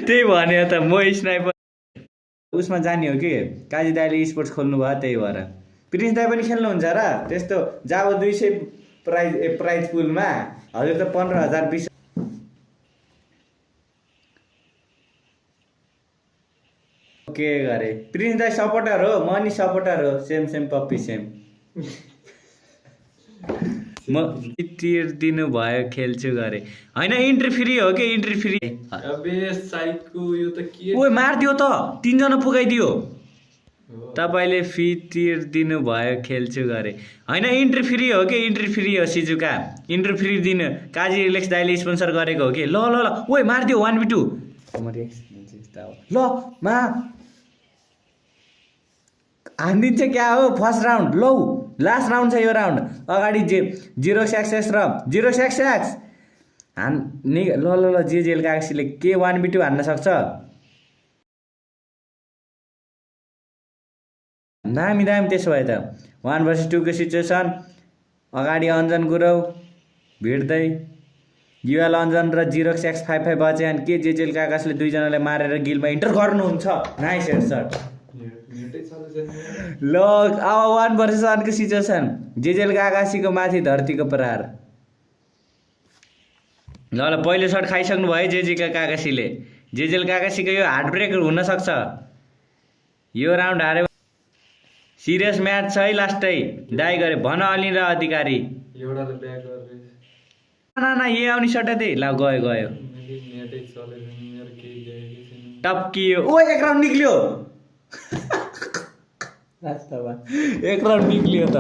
त्यही भन्यो त म स्नाइपर उसमा जाने हो कि काजी दाइले स्पोर्ट्स खोल्नु भयो त्यही भएर प्रिन्स दाइ पनि खेल्नुहुन्छ र त्यस्तो जाब 200 प्राइज पुलमा हजुर त 15,000 20 के गरे प्रिन्स दाइ सपोर्टर हो म नि सपोर्टर हो सेम पप्पी सेम म टियर दिनु भयो खेल्छु गरे हैन इन्ट्री फ्री हो के इन्ट्री फ्री अबे साइको यो त के ओइ मार्दियो त 3 जना पुगाइदियो तपाईले फी टियर दिनु भयो खेल्छु गरे हैन इन्ट्री फ्री हो के इन्ट्री फ्री हो सिजुका इन्ट्री फ्री दिनु काजी रिलेक्स दाइले स्पोन्सर गरेको हो के ल ओइ मार्दियो 1v2 ल मा हान्दिन्छ क्या हो फर्स्ट राउन्ड लौ लास्ट राउन्ड छ यो राउन्ड अगाडि 0 सक्सेस र 0 सक्सेस हान ल जेजेल गाक्सीले के 1v2 हान्न सक्छ दामी त्यसो भए त 1 vs 2 को सिचुएसन अगाडि अञ्जन गुरौ भिड्दै युएल अञ्जन र 0 सक्स 55 बचे अनि के जेजेल काकासले दुई जनालाई मारेर गिलमा इन्टर गर्नुहुन्छ नाइस हेडसट ल अब 1 vs 1 को सिचुएसन जेजेल काकासीको माथि धरतीको प्रहार ल पहिलो शट खाइसक्नु भयो जेजेका काकासीले जेजेल काकासीको यो हार्ट ब्रेक हुन सक्छ यो राउन्ड हारे सिरियस म्याच छ है लास्टै डाइ गरे भन अलि र अधिकारी एउटाले ब्याक गरे ना ये आउने सट्टा दे ल गयो नेटै चलेन मेरो केही गएको छैन टप्कियो ओ एक राउन्ड निक्लियो लास्ट एक राउन्ड निक्लियो त